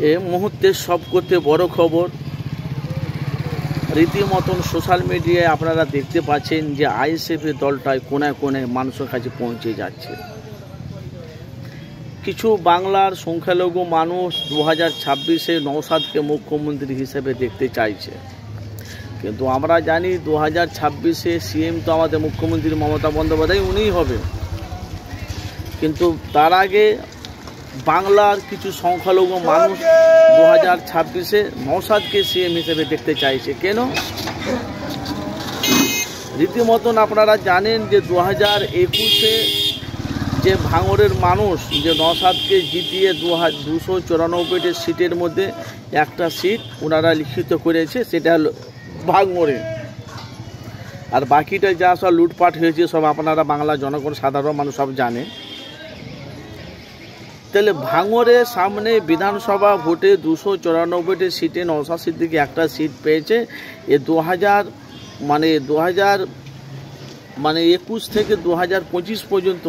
এই মুহূর্তে সব করতে বড় খবর, রীতিমতন সোশ্যাল মিডিয়ায় আপনারা দেখতে পাচ্ছেন যে আইএসএফের দলটায় কোনায় কোনায় মানুষের কাছে পৌঁছে যাচ্ছে। কিছু বাংলার সংখ্যালঘু মানুষ 2026-এ নওশাদকে মুখ্যমন্ত্রী হিসেবে দেখতে চাইছে, কিন্তু আমরা জানি 2026-এ সিএম তো আমাদের মুখ্যমন্ত্রী মমতা বন্দ্যোপাধ্যায়, উনিই হবে। কিন্তু তার আগে বাংলার কিছু সংখ্যালঘু মানুষ 2026-এ নওশাদকে সিএম হিসেবে দেখতে চাইছে। কেন? রীতিমতন আপনারা জানেন যে 2021-এ যে ভাঙড়ের মানুষ যে নওশাদকে জিতিয়ে 294টি সিটের মধ্যে একটা সিট ওনারা লিখিত করেছে, সেটা হলো ভাঙড়ে। আর বাকিটা যা সব লুটপাট হয়েছে সব আপনারা বাংলা জনগণ সাধারণ মানুষ সব জানে। তাহলে ভাঙড়ে সামনে বিধানসভা ভোটে 294টি সিটে নওশাদ সিদ্দিকী একটা সিট পেয়েছে। এ 2021 থেকে 2025 পর্যন্ত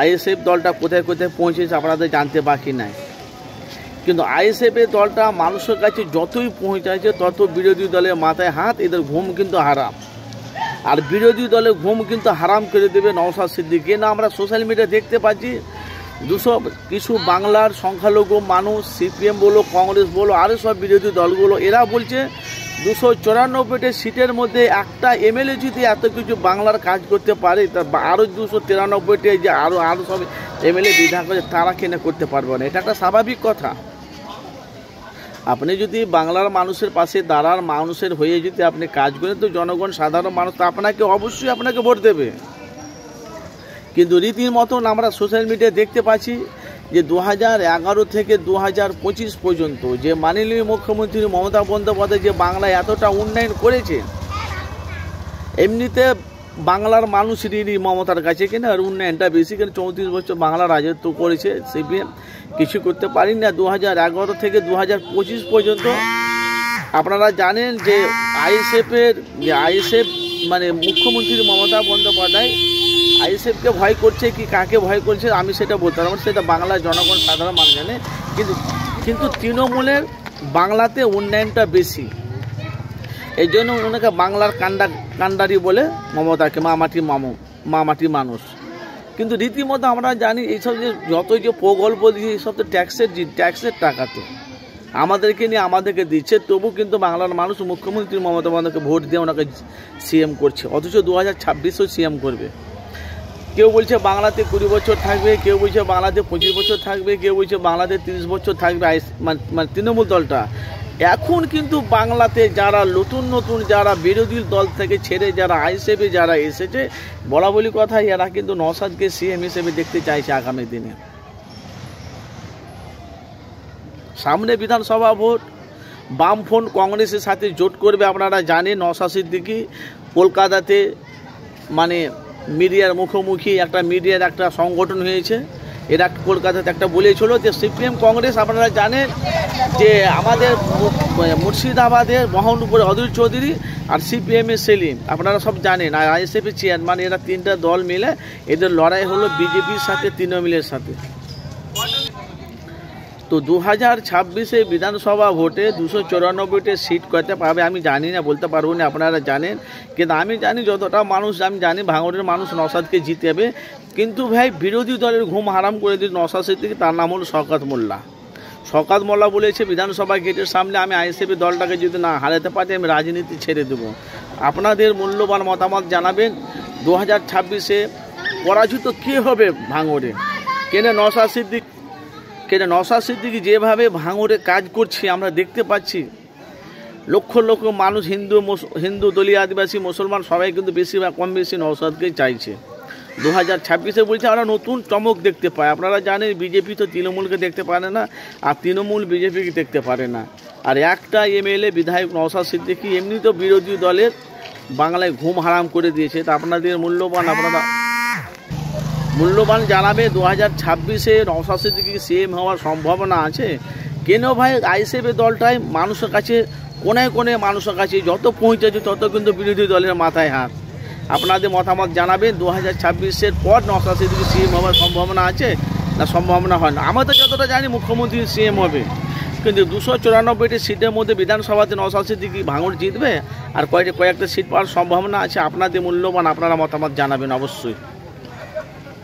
আইএসএফ দলটা কোথায় কোথায় পৌঁছেছে আপনাদের জানতে বাকি নাই। কিন্তু আইএসএফের দলটা মানুষের কাছে যতই পৌঁছাচ্ছে তত বিরোধী দলের মাথায় হাত, এদের ঘুম কিন্তু হারাম। আর বিরোধী দলের ঘুম কিন্তু হারাম করে দেবে নওশাদ সিদ্দিকী। না, আমরা সোশ্যাল মিডিয়া দেখতে পাচ্ছি কিছু বাংলার সংখ্যালঘু মানুষ, সিপিএম বলো, কংগ্রেস বলো, আরও সব বিরোধী দলগুলো, এরা বলছে 294টি সিটের মধ্যে একটা এমএলএ যদি এত কিছু বাংলার কাজ করতে পারে, তা আরও 293টি যে আরও সব এমএলএ বিধায়ক তারা কেন করতে পারবে না? এটা একটা স্বাভাবিক কথা। আপনি যদি বাংলার মানুষের পাশে দাঁড়ার মানুষের হয়ে যদি আপনি কাজ করেন, তো জনগণ সাধারণ মানুষ তো আপনাকে অবশ্যই আপনাকে ভোট দেবে। কিন্তু রীতির মতন আমরা সোশ্যাল মিডিয়ায় দেখতে পাচ্ছি যে 2011 থেকে 2025 পর্যন্ত যে মাননীয় মুখ্যমন্ত্রী মমতা বন্দ্যোপাধ্যায় যে বাংলায় এতটা উন্নয়ন করেছে, এমনিতে বাংলার মানুষ ঋণী মমতার কাছে, কিনা আর উন্নয়নটা বেশি, কেন 34 বছর বাংলা রাজত্ব করেছে সিপিএম, কিছু করতে পারিনি না। 2011 থেকে 2025 পর্যন্ত আপনারা জানেন যে আইএসএফ মানে মুখ্যমন্ত্রী মমতা বন্দ্যোপাধ্যায় আইএসএফকে ভয় করছে কি কাকে ভয় করছে আমি সেটা বলতে পারবো, সেটা বাংলার জনগণ সাধারণ মানুষ জানে। কিন্তু তৃণমূলের বাংলাতে উন্নয়নটা বেশি, এই জন্য ওনাকে বাংলার কান্ডারি বলে মমতাকে, মা মাটি মানুষ। কিন্তু রীতিমতো আমরা জানি এইসব যে যতই যে প্রকল্প দিচ্ছে এইসব তো ট্যাক্সের টাকা, তো আমাদেরকে নিয়ে আমাদেরকে দিচ্ছে, তবু কিন্তু বাংলার মানুষ মুখ্যমন্ত্রী মমতা বন্দ্যোপাধ্যায়কে ভোট দিয়ে ওনাকে সিএম করছে, অথচ 2026-এও সিএম করবে। কেউ বলছে বাংলাতে 20 বছর থাকবে, কেউ বলছে বাংলাতে 25 বছর থাকবে, কেউ বলছে বাংলাতে 30 বছর থাকবে মানে তৃণমূল দলটা। এখন কিন্তু বাংলাতে যারা নতুন যারা বিরোধী দল থেকে ছেড়ে যারা আইএসএফে যারা এসেছে, বলা বলি কথা, এরা কিন্তু নওশাদকে সিএম হিসেবে দেখতে চাইছে আগামী দিনে। সামনে বিধানসভা ভোট, বামফ্রন্ট কংগ্রেসের সাথে জোট করবে আপনারা জানেন। নওশাদ সিদ্দিকী কলকাতাতে মানে মিডিয়ার মুখোমুখি একটা সংগঠন হয়েছে, এরা কলকাতাতে একটা বলেছিল যে সিপিএম কংগ্রেস, আপনারা জানেন যে আমাদের মুর্শিদাবাদের বহরমপুরে অধীর চৌধুরী আর সিপিএমের সেলিম, আপনারা সব জানেন, আর আইএসএফের চেয়ারম্যান, এরা তিনটা দল মিলে এদের লড়াই হলো বিজেপির সাথে তৃণমূলের সাথে। তো 2026-এ বিধানসভা ভোটে 294টি সিট করতে পারবে আমি জানি না, বলতে পারবো না, আপনারা জানেন। কিন্তু আমি জানি যতটা মানুষ আমি জানি ভাঙড়ের মানুষ নওশাদকে জিতাবে। কিন্তু ভাই বিরোধী দলের ঘুম হারাম করে দিল নওশাদ সিদ্দিকী, তার নাম হলো শওকত মোল্লা বলেছে বিধানসভা গেটের সামনে আমি আইএসএফের দলটাকে যদি না হারাতে পারি আমি রাজনীতি ছেড়ে দেবো। আপনাদের মূল্যবান মতামত জানাবেন। 2026-এ পরাজিত কে হবে ভাঙড়ে? কেন নওশাদ সিদ্দিকী যেভাবে ভাঙড়ে কাজ করছে আমরা দেখতে পাচ্ছি, লক্ষ লক্ষ মানুষ, হিন্দু দলীয় আদিবাসী মুসলমান সবাই কিন্তু বেশিরভাগ কম বেশি নওশাদকেই চাইছে। 2026-এ বলছে আমরা নতুন চমক দেখতে পাই। আপনারা জানেন বিজেপি তো তৃণমূলকে দেখতে পারে না, আর তৃণমূল বিজেপিকে দেখতে পারে না। আর একটা এমএলএ বিধায়ক নওশাদ সিদ্দিকী এমনি তো বিরোধী দলের বাংলায় ঘুম হারাম করে দিয়েছে। তা আপনাদের মূল্যবান জানাবে 2026-এ নওশাদ সিদ্দিকী সিএম হওয়ার সম্ভাবনা আছে? কেন ভাই আইএসএফের দলটাই মানুষের কাছে কোনায় কোনায় মানুষের কাছে যত পৌঁছেছে তত কিন্তু বিরোধী দলের মাথায় হাত। আপনাদের মতামত জানাবেন। 2026-এর পর নওশাদ সিদ্দিকী সিএম হওয়ার সম্ভাবনা আছে না সম্ভাবনা হয় না? আমরা তো যতটা জানি মুখ্যমন্ত্রী সিএম হবে, কিন্তু 294টি সিটের মধ্যে বিধানসভাতে নওশাদ সিদ্দিকী ভাঙড় জিতবে আর কয়েকটা সিট পাওয়ার সম্ভাবনা আছে। আপনাদের মূল্যবান আপনারা মতামত জানাবেন অবশ্যই।